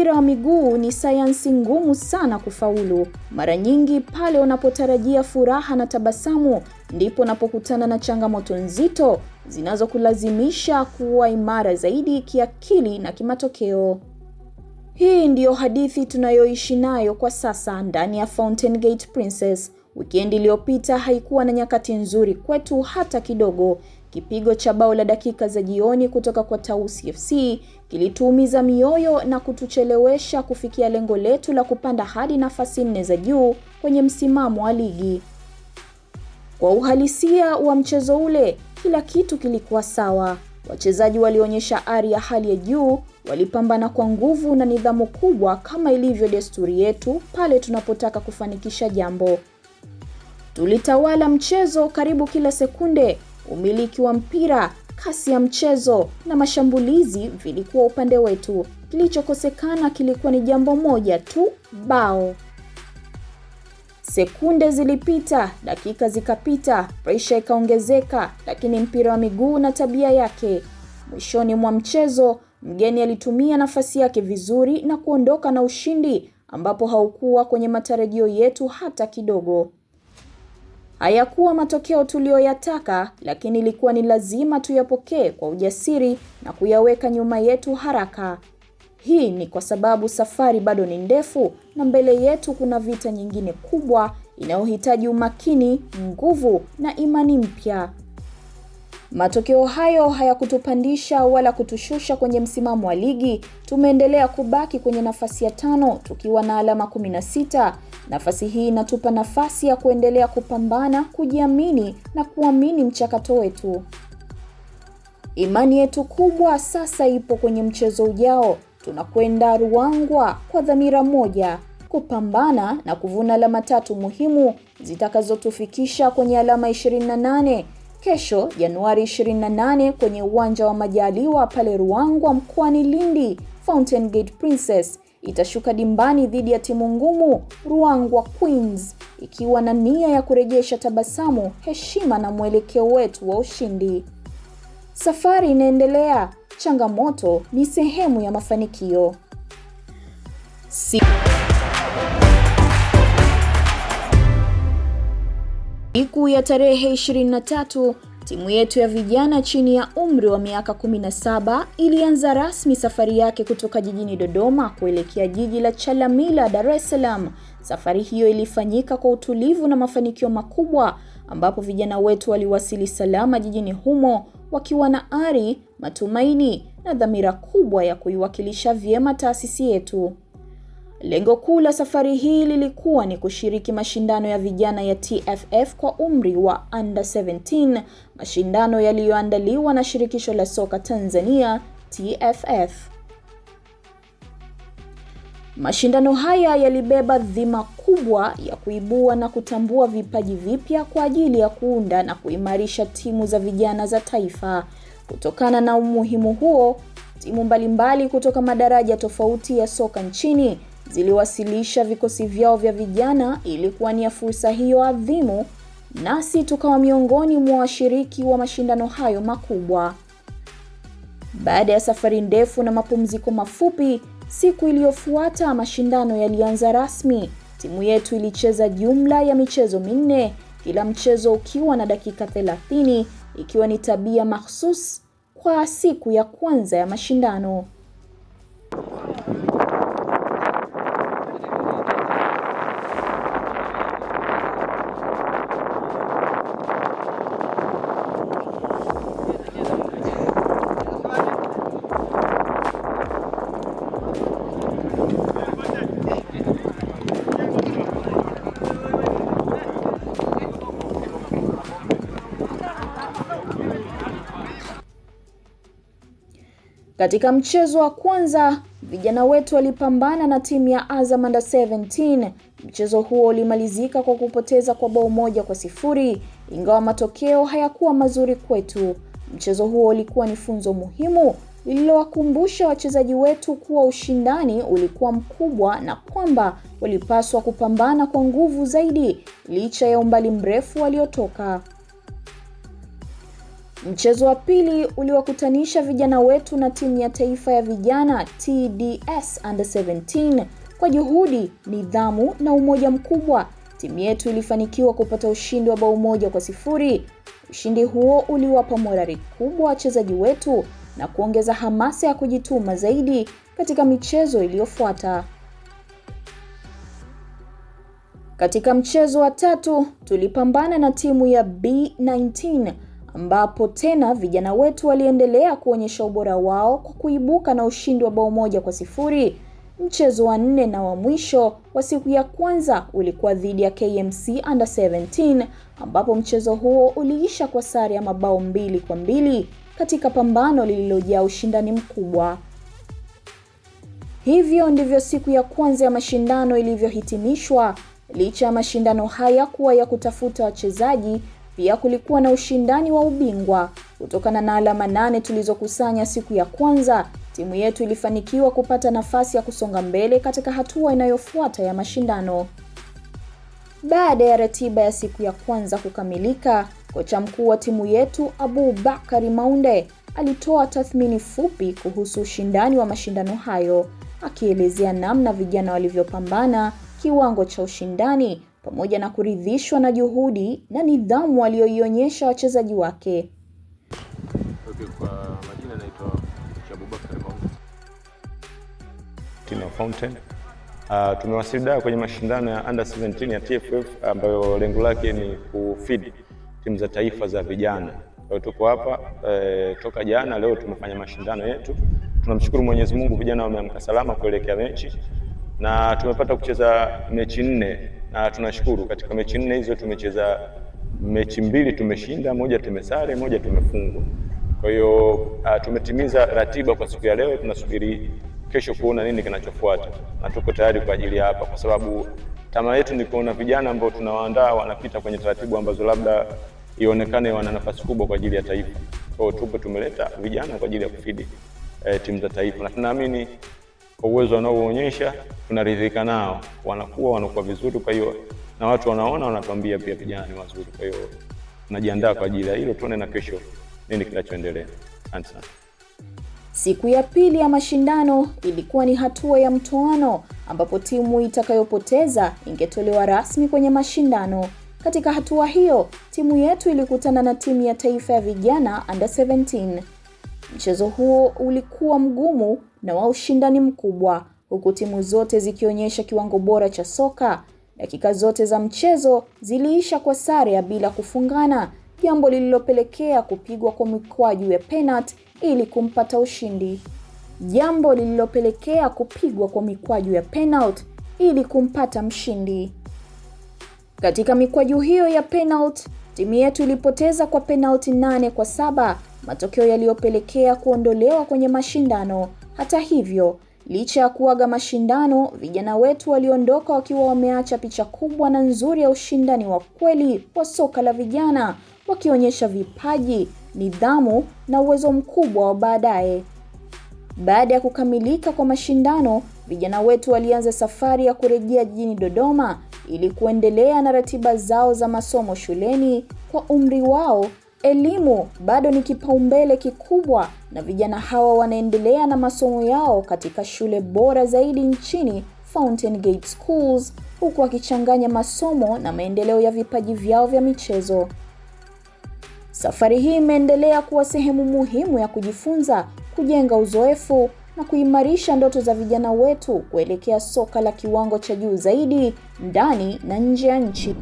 Mpira wa miguu ni sayansi ngumu sana kufaulu. Mara nyingi pale unapotarajia furaha na tabasamu, ndipo unapokutana na changamoto nzito zinazokulazimisha kuwa imara zaidi kiakili na kimatokeo. Hii ndiyo hadithi tunayoishi nayo kwa sasa ndani ya Fountain Gate Princess. Wikendi iliyopita haikuwa na nyakati nzuri kwetu hata kidogo. Kipigo cha bao la dakika za jioni kutoka kwa Tausi FC kilituumiza mioyo na kutuchelewesha kufikia lengo letu la kupanda hadi nafasi 4 za juu kwenye msimamo wa ligi. Kwa uhalisia wa mchezo ule, kila kitu kilikuwa sawa. Wachezaji walionyesha ari ya hali ya juu, walipambana kwa nguvu na nidhamu kubwa kama ilivyo desturi yetu pale tunapotaka kufanikisha jambo. Tulitawala mchezo karibu kila sekunde. Umiliki wa mpira, kasi ya mchezo na mashambulizi vilikuwa upande wetu. Kilichokosekana kilikuwa ni jambo moja tu, bao. Sekunde zilipita, dakika zikapita, pressure ikaongezeka, lakini mpira wa miguu na tabia yake. Mwishoni mwa mchezo, mgeni alitumia nafasi yake vizuri na kuondoka na ushindi ambapo haukuwa kwenye matarajio yetu hata kidogo. Hayakuwa matokeo tuliyoyataka, lakini ilikuwa ni lazima tuyapokee kwa ujasiri na kuyaweka nyuma yetu haraka. Hii ni kwa sababu safari bado ni ndefu na mbele yetu kuna vita nyingine kubwa inayohitaji umakini, nguvu na imani mpya. Matokeo hayo hayakutupandisha wala kutushusha kwenye msimamo wa ligi. Tumeendelea kubaki kwenye nafasi ya 5 tukiwa na alama 16. Nafasi hii inatupa nafasi ya kuendelea kupambana, kujiamini na kuamini mchakato wetu. Imani yetu kubwa sasa ipo kwenye mchezo ujao. Tunakwenda Ruangwa kwa dhamira moja, kupambana na kuvuna alama 3 muhimu zitakazotufikisha kwenye alama 28. Kesho Januari 28 kwenye uwanja wa Majaliwa pale Ruangwa mkoani Lindi, Fountain Gate Princess itashuka dimbani dhidi ya timu ngumu Ruangwa Queens, ikiwa na nia ya kurejesha tabasamu, heshima na mwelekeo wetu wa ushindi. Safari inaendelea, changamoto ni sehemu ya mafanikio. Siku ya tarehe 23, timu yetu ya vijana chini ya umri wa miaka 17 ilianza rasmi safari yake kutoka jijini Dodoma kuelekea jiji la Chalamila, Dar es Salaam. Safari hiyo ilifanyika kwa utulivu na mafanikio makubwa, ambapo vijana wetu waliwasili salama jijini humo wakiwa na ari, matumaini na dhamira kubwa ya kuiwakilisha vyema taasisi yetu. Lengo kuu la safari hii lilikuwa ni kushiriki mashindano ya vijana ya TFF kwa umri wa under 17, mashindano yaliyoandaliwa na Shirikisho la Soka Tanzania TFF. Mashindano haya yalibeba dhima kubwa ya kuibua na kutambua vipaji vipya kwa ajili ya kuunda na kuimarisha timu za vijana za taifa. Kutokana na umuhimu huo, timu mbalimbali kutoka madaraja tofauti ya soka nchini ziliwasilisha vikosi vyao vya vijana ili kuwania fursa hiyo adhimu, nasi tukawa miongoni mwa washiriki wa mashindano hayo makubwa. Baada ya safari ndefu na mapumziko mafupi, siku iliyofuata mashindano yalianza rasmi. Timu yetu ilicheza jumla ya michezo 4, kila mchezo ukiwa na dakika 30, ikiwa ni tabia mahsus kwa siku ya kwanza ya mashindano. Katika mchezo wa kwanza, vijana wetu walipambana na timu ya Azam Under 17. Mchezo huo ulimalizika kwa kupoteza kwa bao 1-0, ingawa matokeo hayakuwa mazuri kwetu. Mchezo huo ulikuwa ni funzo muhimu lililowakumbusha wachezaji wetu kuwa ushindani ulikuwa mkubwa na kwamba walipaswa kupambana kwa nguvu zaidi licha ya umbali mrefu waliotoka. Mchezo wa pili uliwakutanisha vijana wetu na timu ya taifa ya vijana TDS Under 17. Kwa juhudi, nidhamu na umoja mkubwa, timu yetu ilifanikiwa kupata ushindi wa bao 1-0. Ushindi huo uliwapa morali kubwa wachezaji wetu na kuongeza hamasa ya kujituma zaidi katika michezo iliyofuata. Katika mchezo wa tatu, tulipambana na timu ya B19 ambapo tena vijana wetu waliendelea kuonyesha ubora wao kwa kuibuka na ushindi wa bao 1-0. Mchezo wa 4 na wa mwisho wa siku ya kwanza ulikuwa dhidi ya KMC Under 17 ambapo mchezo huo uliisha kwa sare ya mabao 2-2 katika pambano lililojaa ushindani mkubwa. Hivyo ndivyo siku ya kwanza ya mashindano ilivyohitimishwa. Licha ya mashindano haya kuwa ya kutafuta wachezaji, pia kulikuwa na ushindani wa ubingwa. Kutokana na alama 8 tulizokusanya siku ya kwanza, timu yetu ilifanikiwa kupata nafasi ya kusonga mbele katika hatua inayofuata ya mashindano. Baada ya ratiba ya siku ya kwanza kukamilika, kocha mkuu wa timu yetu Abubakari Maunde alitoa tathmini fupi kuhusu ushindani wa mashindano hayo, akielezea namna vijana walivyopambana, kiwango cha ushindani, pamoja na kuridhishwa na juhudi na nidhamu walioionyesha wachezaji wake. Kwa majina naitwa Abubakari Maunde. Timu ya Fountain. Tumewasili kwenye mashindano ya Under 17 ya TFF ambayo lengo lake ni kufeed timu za taifa za vijana. Kwa hiyo tuko hapa toka jana, leo tumefanya mashindano yetu. Tunamshukuru Mwenyezi Mungu, vijana wameamka salama kuelekea mechi na tumepata kucheza mechi 4 na tunashukuru katika mechi 4 hizo tumecheza mechi 2 tumeshinda, 1 tumesare, 1 tumefungwa. Kwa hiyo tumetimiza ratiba kwa siku ya leo, tunasubiri kesho kuona nini kinachofuata. Na tuko tayari kwa ajili ya hapa kwa sababu tamaa yetu ni kuona vijana ambao tunawaandaa wanapita kwenye taratibu ambazo labda ionekane wana nafasi kubwa kwa ajili ya taifa. Kwa hiyo tupo tumeleta vijana kwa ajili ya kufidi timu za taifa na tunaamini kwa uwezo wanaoonyesha tunaridhika nao, wanakuwa vizuri. Kwa hiyo na watu wanaona wanatuambia pia vijana ni wazuri. Kwa hiyo tunajiandaa kwa ajili ya hilo, tuone na kesho nini kinachoendelea. Asante sana. Siku ya pili ya mashindano ilikuwa ni hatua ya mtoano ambapo timu itakayopoteza ingetolewa rasmi kwenye mashindano. Katika hatua hiyo, timu yetu ilikutana na timu ya taifa ya vijana Under 17. Mchezo huo ulikuwa mgumu na wa ushindani mkubwa, huku timu zote zikionyesha kiwango bora cha soka. Dakika zote za mchezo ziliisha kwa sare ya bila kufungana, jambo lililopelekea kupigwa kwa mikwaju ya penalty ili kumpata ushindi. Katika mikwaju hiyo ya penalty, timu yetu ilipoteza kwa penalty 8-7, matokeo yaliyopelekea kuondolewa kwenye mashindano. Hata hivyo, licha ya kuaga mashindano, vijana wetu waliondoka wakiwa wameacha picha kubwa na nzuri ya ushindani wa kweli wa soka la vijana, wakionyesha vipaji, nidhamu na uwezo mkubwa wa baadaye. Baada ya kukamilika kwa mashindano, vijana wetu walianza safari ya kurejea jijini Dodoma ili kuendelea na ratiba zao za masomo shuleni. Kwa umri wao, elimu bado ni kipaumbele kikubwa na vijana hawa wanaendelea na masomo yao katika shule bora zaidi nchini, Fountain Gate Schools, huku wakichanganya masomo na maendeleo ya vipaji vyao vya michezo. Safari hii imeendelea kuwa sehemu muhimu ya kujifunza, kujenga uzoefu na kuimarisha ndoto za vijana wetu kuelekea soka la kiwango cha juu zaidi ndani na nje ya nchi.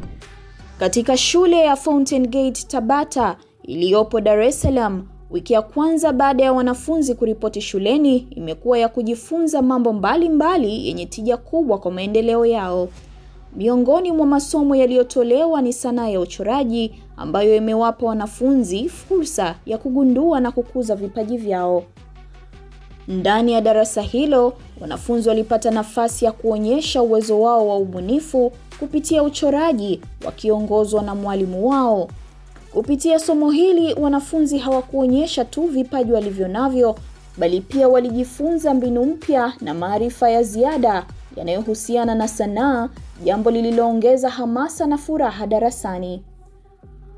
Katika shule ya Fountain Gate Tabata iliyopo Dar es Salaam, wiki ya kwanza baada ya wanafunzi kuripoti shuleni imekuwa ya kujifunza mambo mbalimbali yenye tija kubwa kwa maendeleo yao. Miongoni mwa masomo yaliyotolewa ni sanaa ya uchoraji ambayo imewapa wanafunzi fursa ya kugundua na kukuza vipaji vyao. Ndani ya darasa hilo, wanafunzi walipata nafasi ya kuonyesha uwezo wao wa ubunifu kupitia uchoraji wakiongozwa na mwalimu wao. Kupitia somo hili, wanafunzi hawakuonyesha tu vipaji walivyonavyo, bali pia walijifunza mbinu mpya na maarifa ya ziada yanayohusiana na sanaa, jambo lililoongeza hamasa na furaha darasani.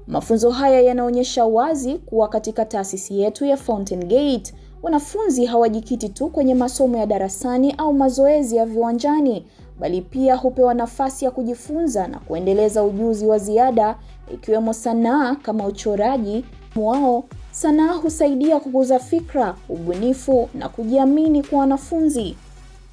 Mafunzo haya yanaonyesha wazi kuwa katika taasisi yetu ya Fountain Gate, wanafunzi hawajikiti tu kwenye masomo ya darasani au mazoezi ya viwanjani, bali pia hupewa nafasi ya kujifunza na kuendeleza ujuzi wa ziada, ikiwemo sanaa kama uchoraji. Sanaa husaidia kukuza fikra, ubunifu na kujiamini kwa wanafunzi.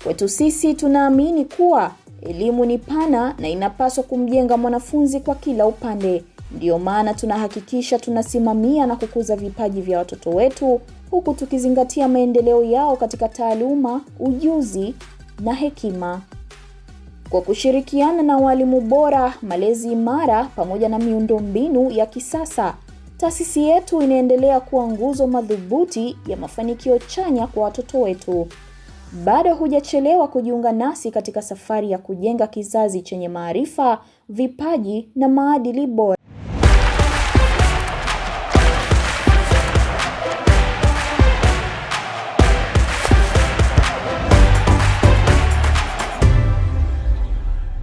Kwetu sisi tunaamini kuwa elimu ni pana na inapaswa kumjenga mwanafunzi kwa kila upande. Ndiyo maana tunahakikisha tunasimamia na kukuza vipaji vya watoto wetu, huku tukizingatia maendeleo yao katika taaluma, ujuzi na hekima. Kwa kushirikiana na walimu bora, malezi imara pamoja na miundombinu ya kisasa, taasisi yetu inaendelea kuwa nguzo madhubuti ya mafanikio chanya kwa watoto wetu. Bado hujachelewa kujiunga nasi katika safari ya kujenga kizazi chenye maarifa, vipaji na maadili bora.